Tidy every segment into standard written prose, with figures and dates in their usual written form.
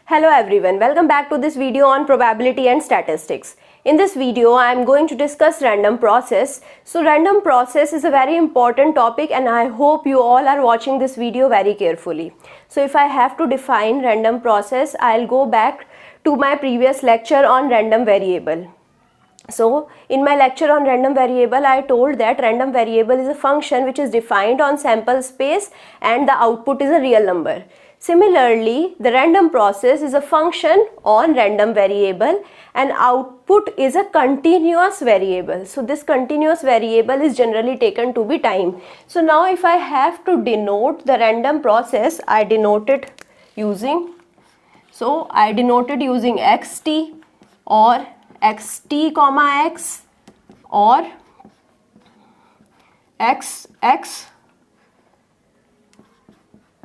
Hello everyone, welcome back to this video on probability and statistics. In this video, I am going to discuss random process. So random process is a very important topic and I hope you all are watching this video very carefully. So if I have to define random process, I'll go back to my previous lecture on random variable. So in my lecture on random variable, I told that random variable is a function which is defined on sample space and the output is a real number. Similarly, the random process is a function on random variable and output is a continuous variable. So this continuous variable is generally taken to be time. So now if I have to denote the random process, I denote it using, xt or xt comma x or xx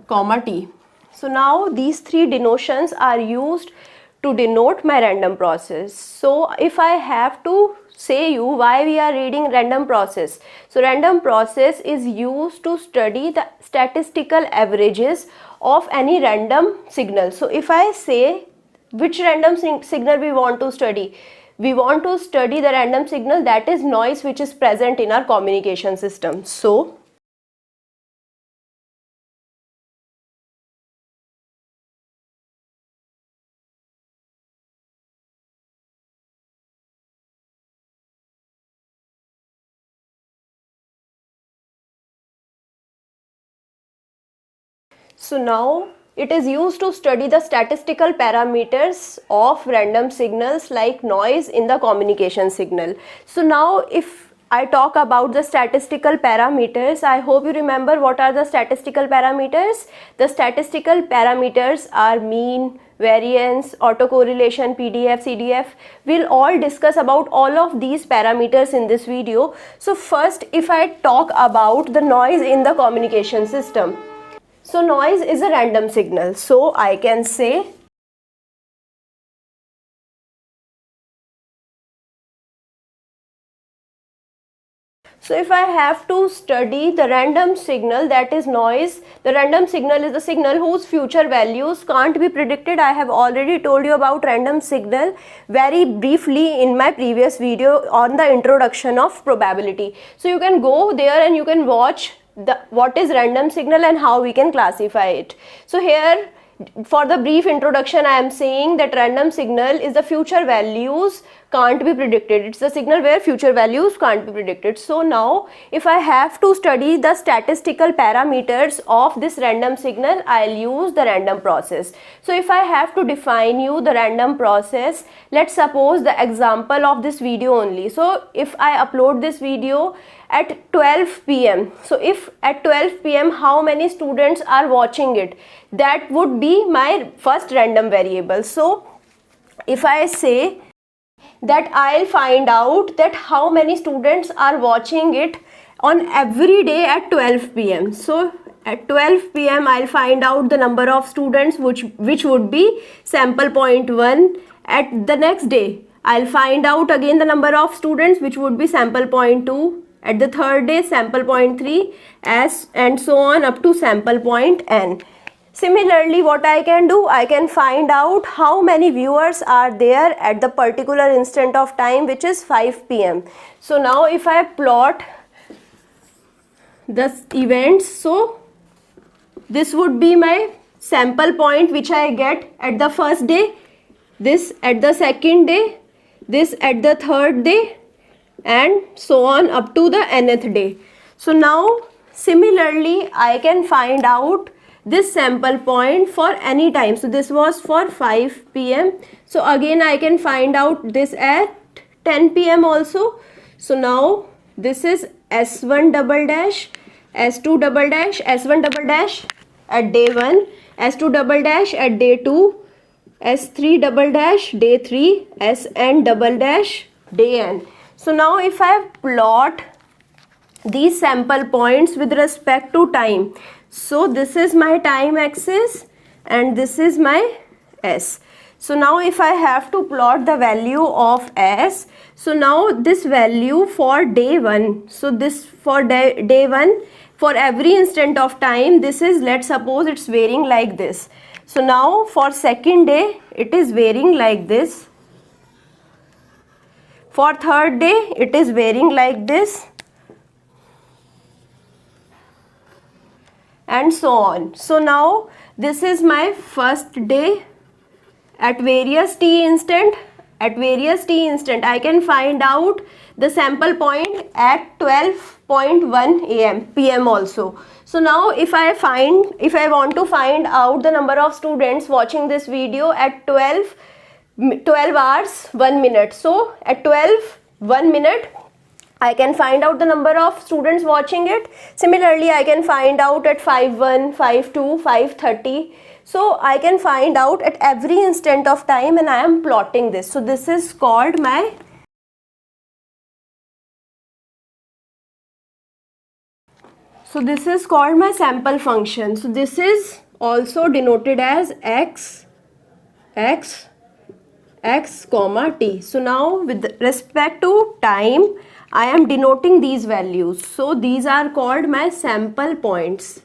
comma t. So now these three denotions are used to denote my random process. So if I have to say you why we are reading random process. So random process is used to study the statistical averages of any random signal. So if I say which random signal we want to study, we want to study the random signal that is noise which is present in our communication system. So now it is used to study the statistical parameters of random signals like noise in the communication signal. So now if I talk about the statistical parameters, I hope you remember what are the statistical parameters. The statistical parameters are mean, variance, autocorrelation, PDF, CDF. We'll all discuss about all of these parameters in this video. So first, if I talk about the noise in the communication system. So noise is a random signal. So I can say if I have to study the random signal that is noise, the random signal is the signal whose future values can't be predicted. I have already told you about random signal very briefly in my previous video on the introduction of probability. So you can go there and you can watch what is random signal and how we can classify it. So here for the brief introduction I am saying that random signal is the future values can't be predicted. It's the signal where future values can't be predicted. So now if I have to study the statistical parameters of this random signal, I'll use the random process. So if I have to define you the random process, let's suppose the example of this video only. So if I upload this video at 12 p.m. So if at 12 p.m. how many students are watching it, that would be my first random variable. So if I say that I'll find out that how many students are watching it on every day at 12 p.m. So at 12 p.m. I'll find out the number of students which would be sample point 1. At the next day I'll find out again the number of students which would be sample point 2. At the third day sample point 3 and so on up to sample point n. Similarly, what I can do, I can find out how many viewers are there at the particular instant of time which is 5 p.m. So now if I plot the events, so this would be my sample point which I get at the first day, this at the second day, this at the third day and so on up to the nth day. So now similarly I can find out this sample point for any time. So this was for 5 p.m. So again I can find out this at 10 p.m. also. So now this is S1 double dash, S2 double dash, S1 double dash at day 1, S2 double dash at day 2, S3 double dash day 3, Sn double dash day n. So now if I plot these sample points with respect to time, so this is my time axis and this is my S. So now if I have to plot the value of S, so now this value for day 1, so this for day 1 for every instant of time, this is, let's suppose it's varying like this. So now for second day it is varying like this. For third day it is varying like this, and so on. So now this is my first day. At various t instant I can find out the sample point at 12.1 pm also. So now if I want to find out the number of students watching this video at 12 hours 1 minute, so at 1 minute I can find out the number of students watching it. Similarly, I can find out at 5:1, 5:2, 5:30. So I can find out at every instant of time, and I am plotting this. So this is called my sample function. So this is also denoted as x comma t. So now with respect to time, I am denoting these values. So these are called my sample points.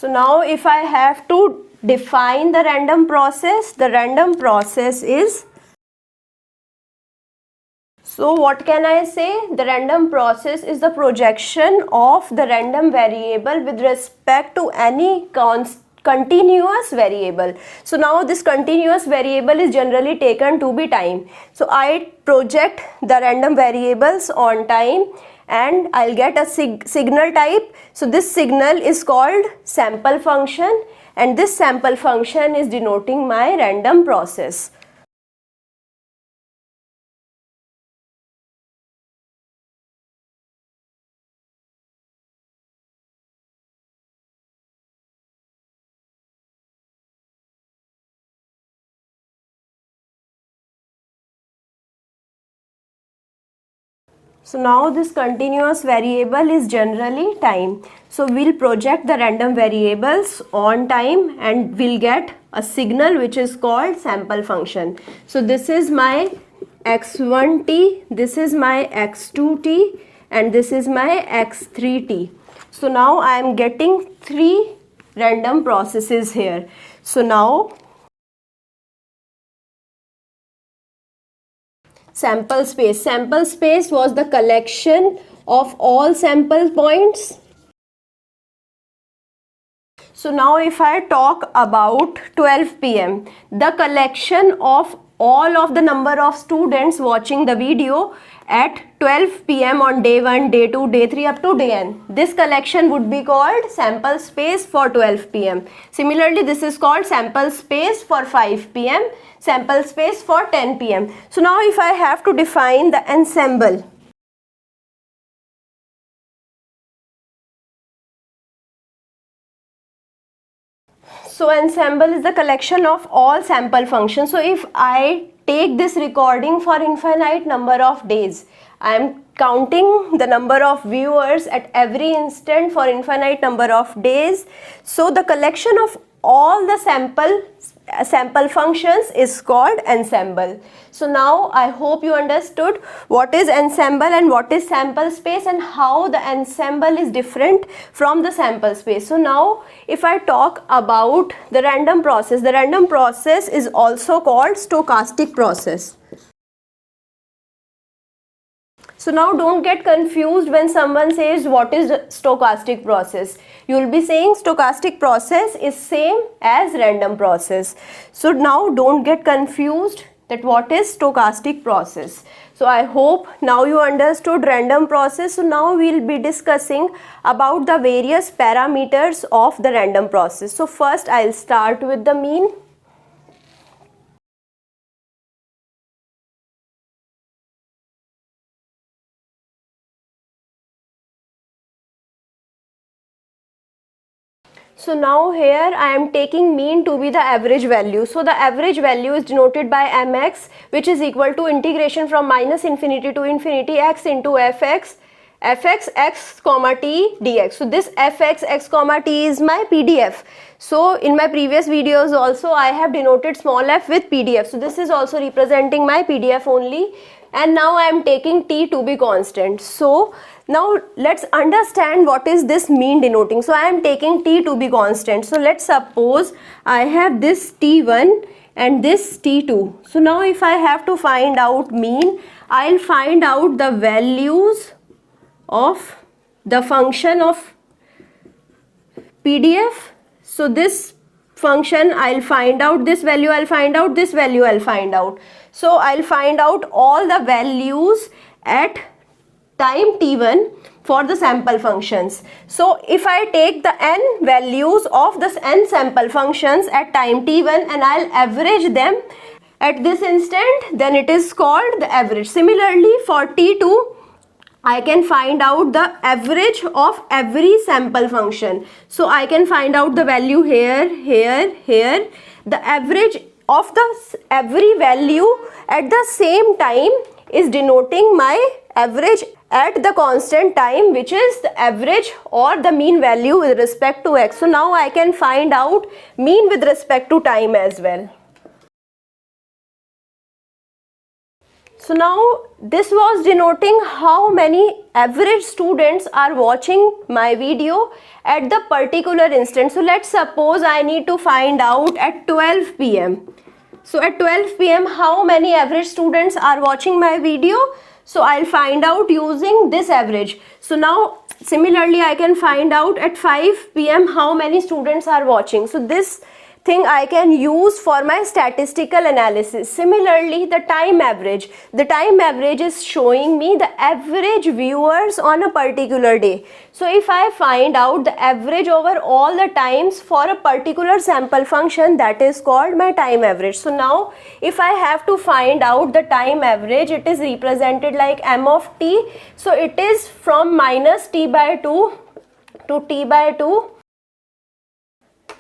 So now if I have to define the random process is, so what can I say? The random process is the projection of the random variable with respect to any continuous variable. So now this continuous variable is generally taken to be time. So I project the random variables on time and I'll get a signal type. So this signal is called sample function, and this sample function is denoting my random process. So now this continuous variable is generally time. So we'll project the random variables on time and we'll get a signal which is called sample function. So this is my x1t, this is my x2t, and this is my x3t. So now I am getting 3 random processes here. So now sample space was the collection of all sample points. So now if I talk about 12 pm, the collection of all of the number of students watching the video at 12 pm on day 1, day 2, day 3 up to day n. This collection would be called sample space for 12 pm. Similarly, this is called sample space for 5 pm, sample space for 10 pm. So now if I have to define the ensemble, so ensemble is the collection of all sample functions. So if I take this recording for infinite number of days, I am counting the number of viewers at every instant for infinite number of days. So the collection of all the sample functions is called ensemble. So now I hope you understood what is ensemble and what is sample space and how the ensemble is different from the sample space. So now if I talk about the random process is also called stochastic process. So now don't get confused when someone says what is stochastic process. You will be saying stochastic process is same as random process. So now don't get confused that what is stochastic process. So I hope now you understood random process. So now we will be discussing about the various parameters of the random process. So first I will start with the mean. So now here I am taking mean to be the average value. So the average value is denoted by mx, which is equal to integration from minus infinity to infinity x into fx x comma t dx. So this fx x comma t is my PDF. So in my previous videos also I have denoted small f with PDF. So this is also representing my PDF only. And now I am taking t to be constant. So Now let's understand what is this mean denoting. So I am taking t to be constant. So let's suppose I have this t1 and this t2. So now if I have to find out mean, I'll find out the values of the function of PDF. So this function I'll find out this value, I'll find out this value, I'll find out. So I'll find out all the values at time t1 for the sample functions. So if I take the n values of the n sample functions at time t1 and I'll average them at this instant, then it is called the average. Similarly for t2, I can find out the average of every sample function. So I can find out the value here, here, here. The average of the every value at the same time is denoting my average at the constant time, which is the average or the mean value with respect to x. So now I can find out mean with respect to time as well. So now this was denoting how many average students are watching my video at the particular instant. So let's suppose I need to find out at 12 p.m. So at 12 p.m. how many average students are watching my video? So I'll find out using this average. So now similarly I can find out at 5 p.m. how many students are watching. So this thing I can use for my statistical analysis. Similarly, the time average. The time average is showing me the average viewers on a particular day. So if I find out the average over all the times for a particular sample function, that is called my time average. So now if I have to find out the time average, it is represented like m of t. So it is from minus t by 2 to t by 2.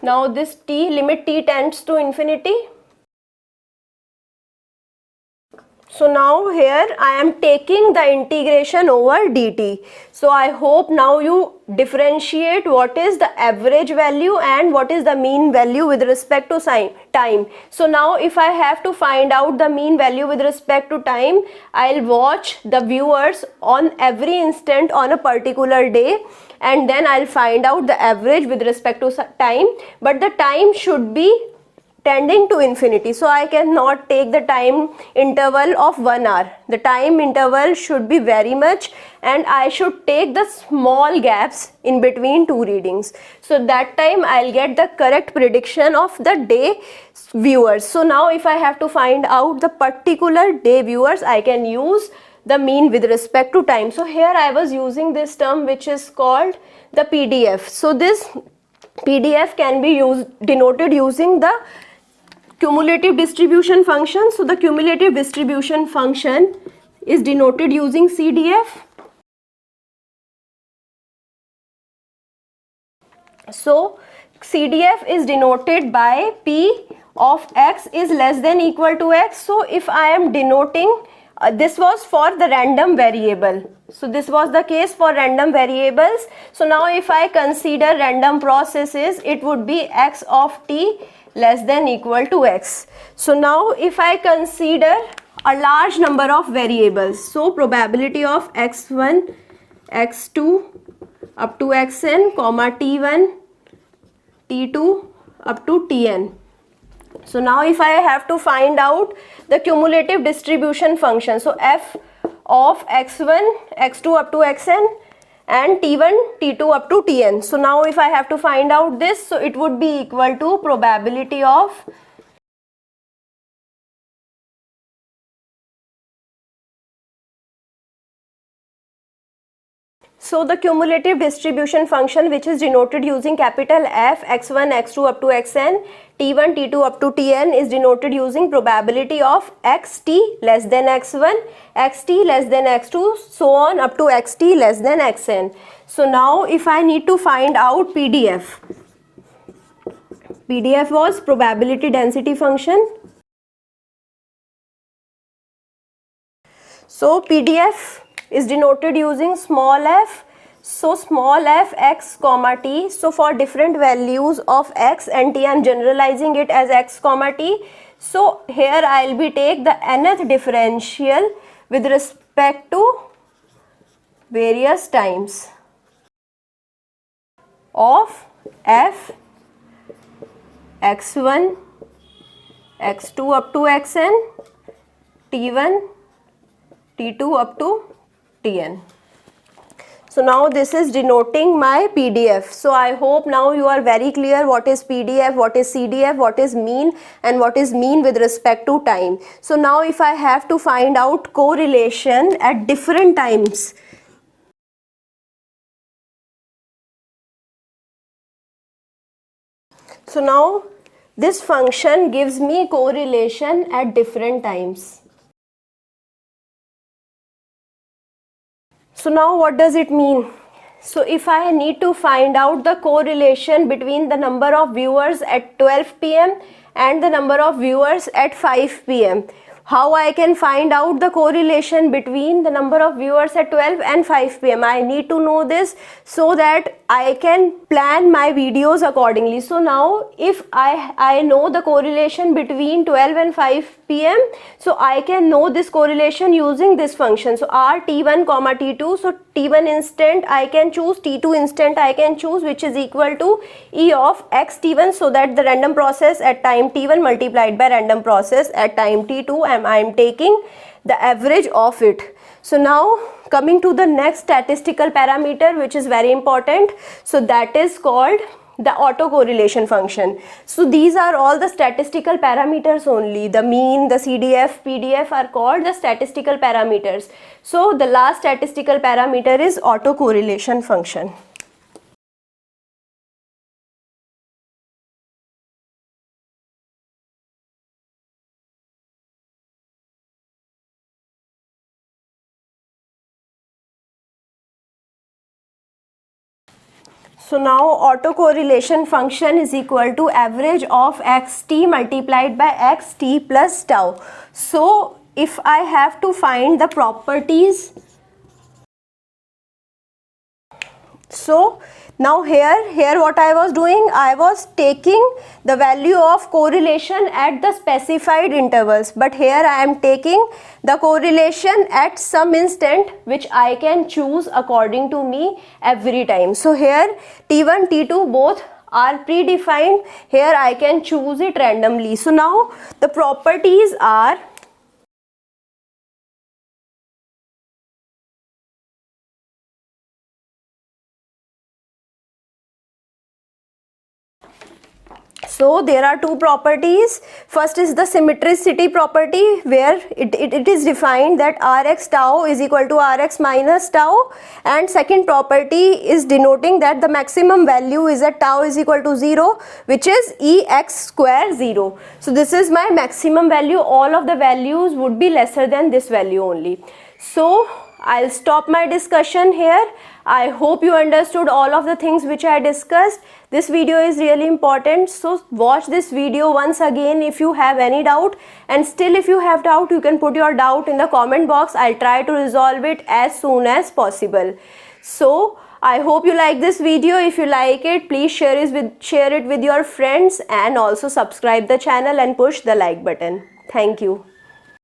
Now this t, limit t tends to infinity. So now here I am taking the integration over dt. So I hope now you differentiate what is the average value and what is the mean value with respect to time. So now if I have to find out the mean value with respect to time, I'll watch the viewers on every instant on a particular day, and then I'll find out the average with respect to time, but the time should be tending to infinity. So I cannot take the time interval of 1 hour. The time interval should be very much, and I should take the small gaps in between two readings. So that time I'll get the correct prediction of the day viewers. So now if I have to find out the particular day viewers, I can use the mean with respect to time. So here I was using this term which is called the PDF. So this PDF can be denoted using the cumulative distribution function. So the cumulative distribution function is denoted using CDF. So CDF is denoted by P of x is less than equal to x. So if I am denoting, this was for the random variable. So this was the case for random variables. So now if I consider random processes, it would be x of t less than equal to x. So now if I consider a large number of variables, so probability of x1, x2 up to xn, comma t1, t2 up to tn. So now if I have to find out the cumulative distribution function, so f of x1, x2 up to xn and t1, t2 up to tn. So now if I have to find out this, so it would be equal to probability of So the cumulative distribution function, which is denoted using capital F, x1, x2 up to xn, t1, t2 up to tn, is denoted using probability of xt less than x1, xt less than x2, so on up to xt less than xn. So now if I need to find out PDF, PDF was probability density function. So PDF is denoted using small f. So small f x comma t. So for different values of x and t, I am generalizing it as x comma t. So here I will be take the nth differential with respect to various times of f x1 x2 up to xn, t1 t2 up to tn. So now this is denoting my PDF. So I hope now you are very clear what is PDF, what is CDF, what is mean, and what is mean with respect to time. So now if I have to find out correlation at different times, so now this function gives me correlation at different times. So now what does it mean? So if I need to find out the correlation between the number of viewers at 12 p.m. and the number of viewers at 5 p.m., how I can find out the correlation between the number of viewers at 12 and 5 p.m. I need to know this so that I can plan my videos accordingly. So now if I know the correlation between 12 and 5 p.m. so I can know this correlation using this function. So r t1 comma t2, so t1 instant I can choose, t2 instant I can choose, which is equal to e of x t1, so that the random process at time t1 multiplied by random process at time t2, and I am taking the average of it. So now coming to the next statistical parameter, which is very important, so that is called the autocorrelation function. So these are all the statistical parameters only. The mean, the CDF, PDF are called the statistical parameters. So the last statistical parameter is autocorrelation function. So now autocorrelation function is equal to average of xt multiplied by xt plus tau. So if I have to find the properties, so now here what I was doing, I was taking the value of correlation at the specified intervals, but here I am taking the correlation at some instant which I can choose according to me every time. So here T1, T2 both are predefined. Here I can choose it randomly. So now the properties are, so there are two properties. First is the symmetricity property, where it is defined that Rx tau is equal to Rx minus tau, and second property is denoting that the maximum value is at tau is equal to 0, which is Ex square 0. So this is my maximum value. All of the values would be lesser than this value only. So I'll stop my discussion here. I hope you understood all of the things which I discussed. This video is really important, so watch this video once again if you have any doubt, and still if you have doubt, you can put your doubt in the comment box. I'll try to resolve it as soon as possible. So I hope you like this video. If you like it, please share it with your friends, and also subscribe the channel and push the like button. Thank you.